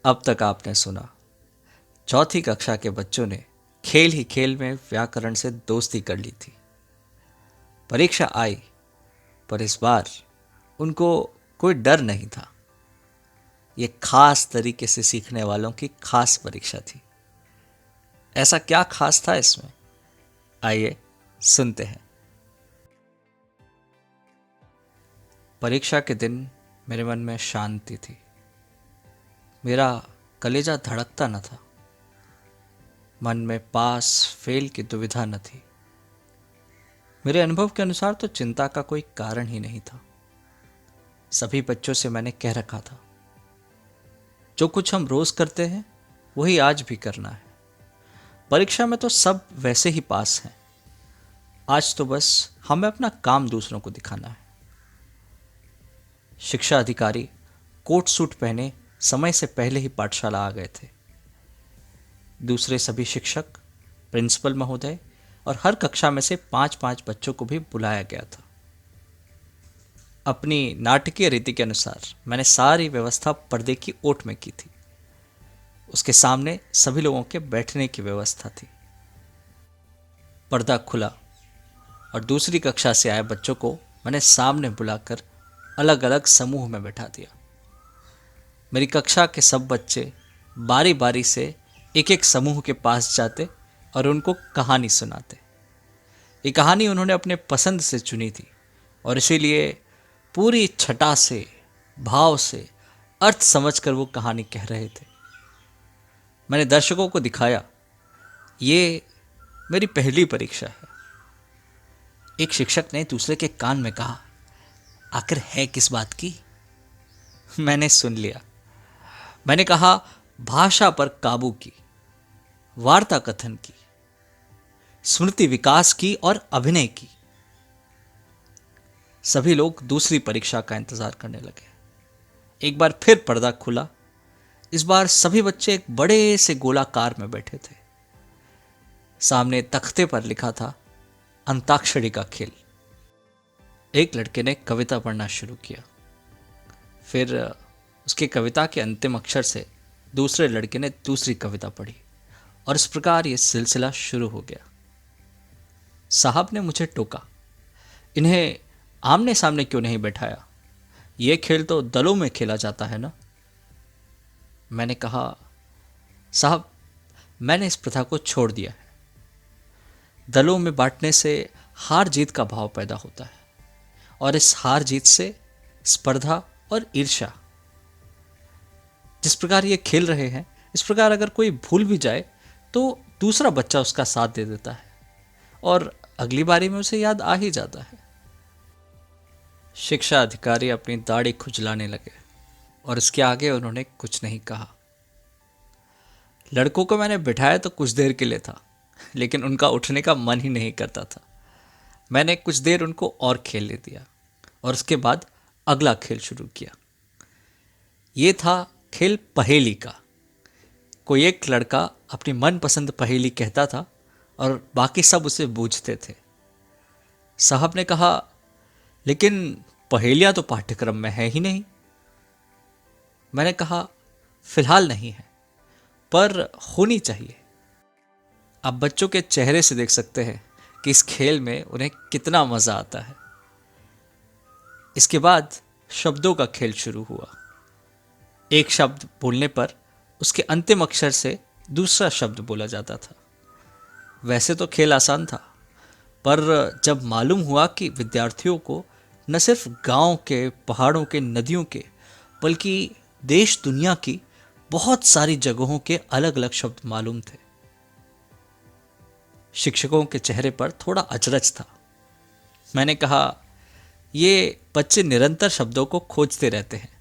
अब तक आपने सुना, चौथी कक्षा के बच्चों ने खेल ही खेल में व्याकरण से दोस्ती कर ली थी। परीक्षा आई, पर इस बार उनको कोई डर नहीं था। ये खास तरीके से सीखने वालों की खास परीक्षा थी। ऐसा क्या खास था इसमें? आइए सुनते हैं। परीक्षा के दिन मेरे मन में शांति थी। मेरा कलेजा धड़कता न था। मन में पास फेल की दुविधा न थी। मेरे अनुभव के अनुसार तो चिंता का कोई कारण ही नहीं था। सभी बच्चों से मैंने कह रखा था, जो कुछ हम रोज करते हैं वही आज भी करना है। परीक्षा में तो सब वैसे ही पास हैं। आज तो बस हमें अपना काम दूसरों को दिखाना है। शिक्षा अधिकारी कोट सूट पहने समय से पहले ही पाठशाला आ गए थे। दूसरे सभी शिक्षक, प्रिंसिपल महोदय और हर कक्षा में से 5-5 बच्चों को भी बुलाया गया था। अपनी नाटकीय रीति के अनुसार मैंने सारी व्यवस्था पर्दे की ओट में की थी। उसके सामने सभी लोगों के बैठने की व्यवस्था थी। पर्दा खुला और दूसरी कक्षा से आए बच्चों को मैंने सामने बुलाकर अलग अलग समूह में बैठा दिया। मेरी कक्षा के सब बच्चे बारी बारी से एक एक समूह के पास जाते और उनको कहानी सुनाते। ये कहानी उन्होंने अपने पसंद से चुनी थी और इसीलिए पूरी छटा से, भाव से, अर्थ समझकर वो कहानी कह रहे थे। मैंने दर्शकों को दिखाया, ये मेरी पहली परीक्षा है। एक शिक्षक ने दूसरे के कान में कहा, आखिर है किस बात की? मैंने सुन लिया। मैंने कहा, भाषा पर काबू की, वार्ता कथन की, स्मृति विकास की और अभिनय की। सभी लोग दूसरी परीक्षा का इंतजार करने लगे। एक बार फिर पर्दा खुला। इस बार सभी बच्चे एक बड़े से गोलाकार में बैठे थे। सामने तख्ते पर लिखा था, अंताक्षरी का खेल। एक लड़के ने कविता पढ़ना शुरू किया। फिर उसकी कविता के अंतिम अक्षर से दूसरे लड़के ने दूसरी कविता पढ़ी और इस प्रकार यह सिलसिला शुरू हो गया। साहब ने मुझे टोका, इन्हें आमने सामने क्यों नहीं बैठाया? यह खेल तो दलों में खेला जाता है ना। मैंने कहा, साहब, मैंने इस प्रथा को छोड़ दिया है। दलों में बांटने से हार जीत का भाव पैदा होता है और इस हार जीत से स्पर्धा और ईर्ष्या। जिस प्रकार ये खेल रहे हैं, इस प्रकार अगर कोई भूल भी जाए तो दूसरा बच्चा उसका साथ दे देता है और अगली बारी में उसे याद आ ही जाता है। शिक्षा अधिकारी अपनी दाढ़ी खुजलाने लगे और इसके आगे उन्होंने कुछ नहीं कहा। लड़कों को मैंने बिठाया तो कुछ देर के लिए था, लेकिन उनका उठने का मन ही नहीं करता था। मैंने कुछ देर उनको और खेलने दिया और उसके बाद अगला खेल शुरू किया। ये था खेल पहेली का। कोई एक लड़का अपनी मनपसंद पहेली कहता था और बाकी सब उसे बूझते थे। साहब ने कहा, लेकिन पहेलियां तो पाठ्यक्रम में है ही नहीं। मैंने कहा, फिलहाल नहीं है, पर होनी चाहिए। आप बच्चों के चेहरे से देख सकते हैं कि इस खेल में उन्हें कितना मजा आता है। इसके बाद शब्दों का खेल शुरू हुआ। एक शब्द बोलने पर उसके अंतिम अक्षर से दूसरा शब्द बोला जाता था। वैसे तो खेल आसान था, पर जब मालूम हुआ कि विद्यार्थियों को न सिर्फ गांव के, पहाड़ों के, नदियों के, बल्कि देश दुनिया की बहुत सारी जगहों के अलग अलग शब्द मालूम थे, शिक्षकों के चेहरे पर थोड़ा अचरज था। मैंने कहा, ये बच्चे निरंतर शब्दों को खोजते रहते हैं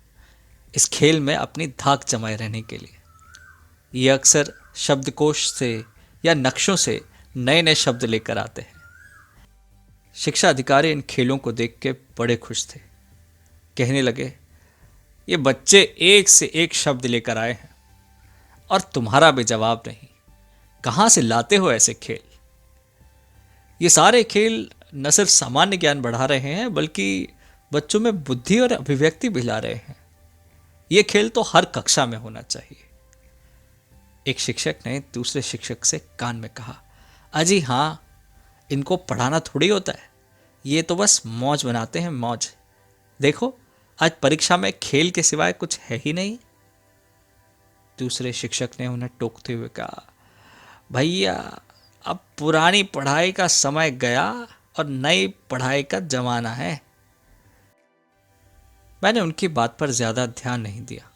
इस खेल में अपनी धाक जमाए रहने के लिए। ये अक्सर शब्दकोश से या नक्शों से नए नए शब्द लेकर आते हैं। शिक्षा अधिकारी इन खेलों को देख के बड़े खुश थे। कहने लगे, ये बच्चे एक से एक शब्द लेकर आए हैं और तुम्हारा भी जवाब नहीं। कहाँ से लाते हो ऐसे खेल? ये सारे खेल न सिर्फ सामान्य ज्ञान बढ़ा रहे हैं, बल्कि बच्चों में बुद्धि और अभिव्यक्ति भी ला रहे हैं। ये खेल तो हर कक्षा में होना चाहिए। एक शिक्षक ने दूसरे शिक्षक से कान में कहा, अजी हाँ, इनको पढ़ाना थोड़ी होता है, ये तो बस मौज बनाते हैं, मौज। देखो, आज परीक्षा में खेल के सिवाय कुछ है ही नहीं। दूसरे शिक्षक ने उन्हें टोकते हुए कहा, भैया, अब पुरानी पढ़ाई का समय गया और नई पढ़ाई का जमाना है। मैंने उनकी बात पर ज्यादा ध्यान नहीं दिया।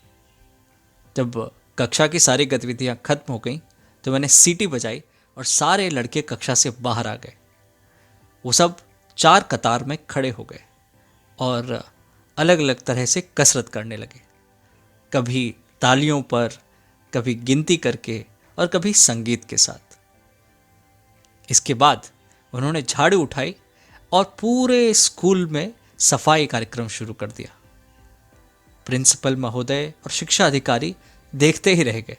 जब कक्षा की सारी गतिविधियां खत्म हो गईं, तो मैंने सीटी बजाई और सारे लड़के कक्षा से बाहर आ गए। वो सब 4 कतार में खड़े हो गए और अलग अलग तरह से कसरत करने लगे, कभी तालियों पर, कभी गिनती करके और कभी संगीत के साथ। इसके बाद उन्होंने झाड़ू उठाई और पूरे स्कूल में सफाई कार्यक्रम शुरू कर दिया। प्रिंसिपल महोदय और शिक्षा अधिकारी देखते ही रह गए।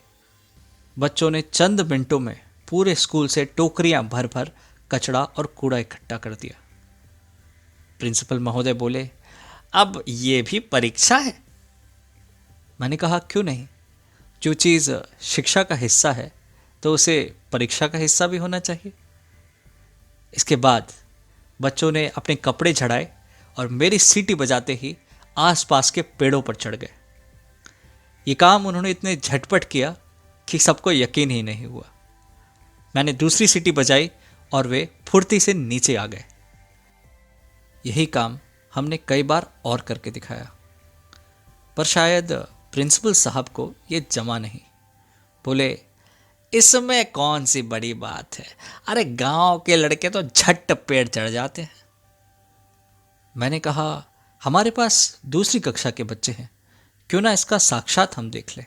बच्चों ने चंद मिनटों में पूरे स्कूल से टोकरियां भर भर कचरा और कूड़ा इकट्ठा कर दिया। प्रिंसिपल महोदय बोले, अब ये भी परीक्षा है? मैंने कहा, क्यों नहीं? जो चीज़ शिक्षा का हिस्सा है तो उसे परीक्षा का हिस्सा भी होना चाहिए। इसके बाद बच्चों ने अपने कपड़े झड़ाए और मेरी सीटी बजाते ही आसपास के पेड़ों पर चढ़ गए। ये काम उन्होंने इतने झटपट किया कि सबको यकीन ही नहीं हुआ। मैंने दूसरी सीटी बजाई और वे फुर्ती से नीचे आ गए। यही काम हमने कई बार और करके दिखाया, पर शायद प्रिंसिपल साहब को ये जमा नहीं। बोले, इसमें कौन सी बड़ी बात है, अरे गांव के लड़के तो झट पेड़ चढ़ जाते हैं। मैंने कहा, हमारे पास दूसरी कक्षा के बच्चे हैं, क्यों ना इसका साक्षात हम देख लें।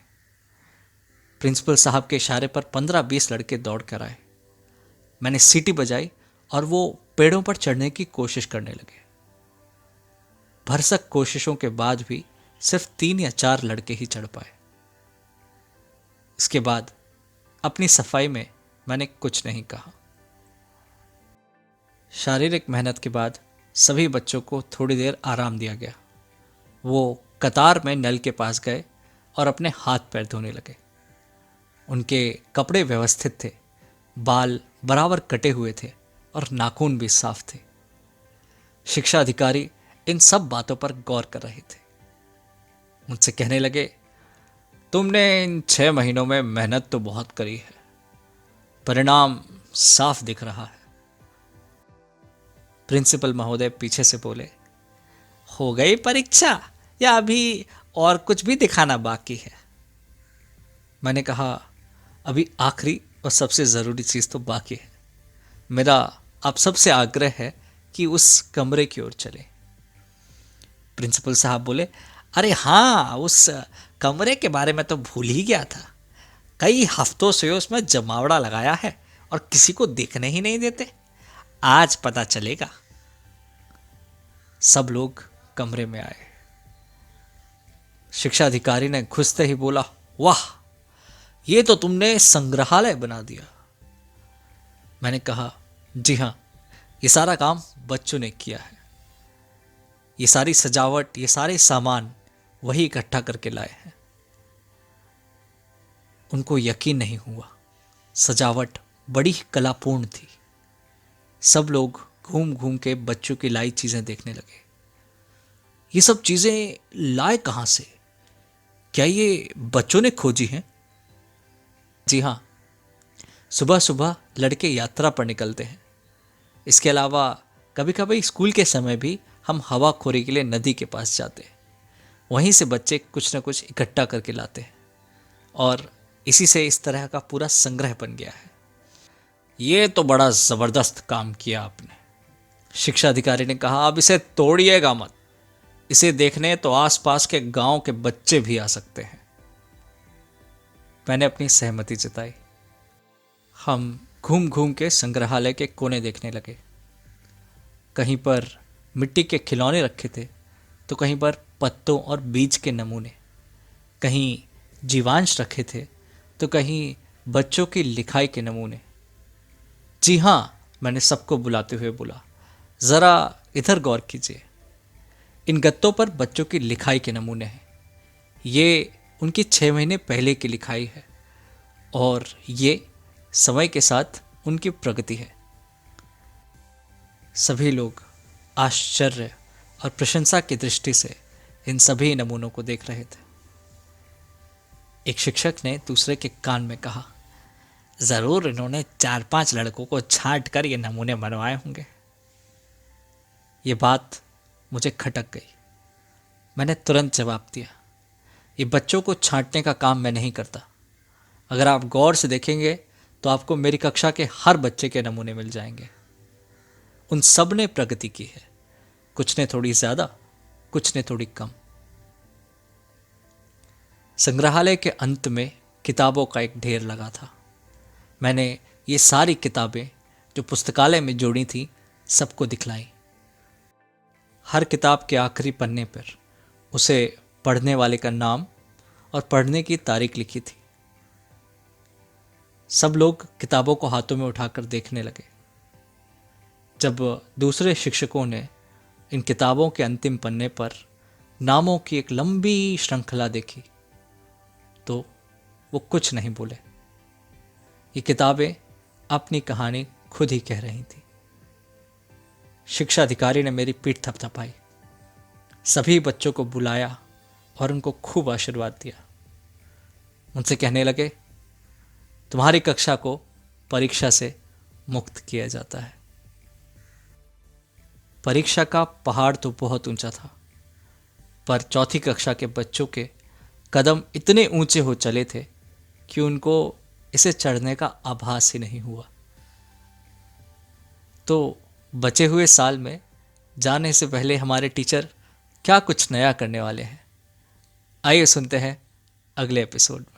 प्रिंसिपल साहब के इशारे पर 15-20 लड़के दौड़ कर आए। मैंने सीटी बजाई और वो पेड़ों पर चढ़ने की कोशिश करने लगे। भरसक कोशिशों के बाद भी सिर्फ 3 या 4 लड़के ही चढ़ पाए। इसके बाद अपनी सफाई में मैंने कुछ नहीं कहा। शारीरिक मेहनत के बाद सभी बच्चों को थोड़ी देर आराम दिया गया। वो कतार में नल के पास गए और अपने हाथ पैर धोने लगे। उनके कपड़े व्यवस्थित थे, बाल बराबर कटे हुए थे और नाखून भी साफ थे। शिक्षा अधिकारी इन सब बातों पर गौर कर रहे थे। मुझसे कहने लगे, तुमने इन 6 महीनों में मेहनत तो बहुत करी है, परिणाम साफ दिख रहा है। प्रिंसिपल महोदय पीछे से बोले, हो गई परीक्षा या अभी और कुछ भी दिखाना बाकी है? मैंने कहा, अभी आखिरी और सबसे ज़रूरी चीज़ तो बाकी है। मेरा आप सबसे आग्रह है कि उस कमरे की ओर चले। प्रिंसिपल साहब बोले, अरे हाँ, उस कमरे के बारे में तो भूल ही गया था। कई हफ्तों से उसमें जमावड़ा लगाया है और किसी को देखने ही नहीं देते। आज पता चलेगा। सब लोग कमरे में आए। शिक्षा अधिकारी ने घुसते ही बोला, वाह, ये तो तुमने संग्रहालय बना दिया। मैंने कहा, जी हाँ, ये सारा काम बच्चों ने किया है। ये सारी सजावट, ये सारे सामान वही इकट्ठा करके लाए हैं। उनको यकीन नहीं हुआ। सजावट बड़ी कलापूर्ण थी। सब लोग घूम घूम के बच्चों की लाई चीजें देखने लगे। ये सब चीजें लाए कहां से? क्या ये बच्चों ने खोजी हैं? जी हाँ, सुबह सुबह लड़के यात्रा पर निकलते हैं। इसके अलावा कभी कभी स्कूल के समय भी हम हवाखोरी के लिए नदी के पास जाते हैं। वहीं से बच्चे कुछ न कुछ इकट्ठा करके लाते हैं और इसी से इस तरह का पूरा संग्रह बन गया है। ये तो बड़ा ज़बरदस्त काम किया आपने। शिक्षा अधिकारी ने कहा, अब इसे तोड़िएगा मत। इसे देखने तो आसपास के गांव के बच्चे भी आ सकते हैं। मैंने अपनी सहमति जताई। हम घूम घूम के संग्रहालय के कोने देखने लगे। कहीं पर मिट्टी के खिलौने रखे थे तो कहीं पर पत्तों और बीज के नमूने, कहीं जीवांश रखे थे तो कहीं बच्चों की लिखाई के नमूने। जी हाँ, मैंने सबको बुलाते हुए बोला, ज़रा इधर गौर कीजिए। इन गत्तों पर बच्चों की लिखाई के नमूने हैं। ये उनकी 6 महीने पहले की लिखाई है और ये समय के साथ उनकी प्रगति है। सभी लोग आश्चर्य और प्रशंसा की दृष्टि से इन सभी नमूनों को देख रहे थे। एक शिक्षक ने दूसरे के कान में कहा, जरूर इन्होंने 4-5 लड़कों को छांट कर ये नमूने बनवाए होंगे। ये बात मुझे खटक गई। मैंने तुरंत जवाब दिया, ये बच्चों को छांटने का काम मैं नहीं करता। अगर आप गौर से देखेंगे तो आपको मेरी कक्षा के हर बच्चे के नमूने मिल जाएंगे। उन सब ने प्रगति की है, कुछ ने थोड़ी ज्यादा, कुछ ने थोड़ी कम। संग्रहालय के अंत में किताबों का एक ढेर लगा था। मैंने ये सारी किताबें जो पुस्तकालय में जोड़ी थी सबको दिखलाई। हर किताब के आखिरी पन्ने पर उसे पढ़ने वाले का नाम और पढ़ने की तारीख लिखी थी। सब लोग किताबों को हाथों में उठाकर देखने लगे। जब दूसरे शिक्षकों ने इन किताबों के अंतिम पन्ने पर नामों की एक लंबी श्रृंखला देखी तो वो कुछ नहीं बोले। ये किताबें अपनी कहानी खुद ही कह रही थी। शिक्षा अधिकारी ने मेरी पीठ थपथपाई, सभी बच्चों को बुलाया और उनको खूब आशीर्वाद दिया। उनसे कहने लगे, तुम्हारी कक्षा को परीक्षा से मुक्त किया जाता है। परीक्षा का पहाड़ तो बहुत ऊंचा था, पर चौथी कक्षा के बच्चों के कदम इतने ऊंचे हो चले थे कि उनको इसे चढ़ने का आभास ही नहीं हुआ। तो बचे हुए साल में जाने से पहले हमारे टीचर क्या कुछ नया करने वाले हैं, आइए सुनते हैं अगले एपिसोड में।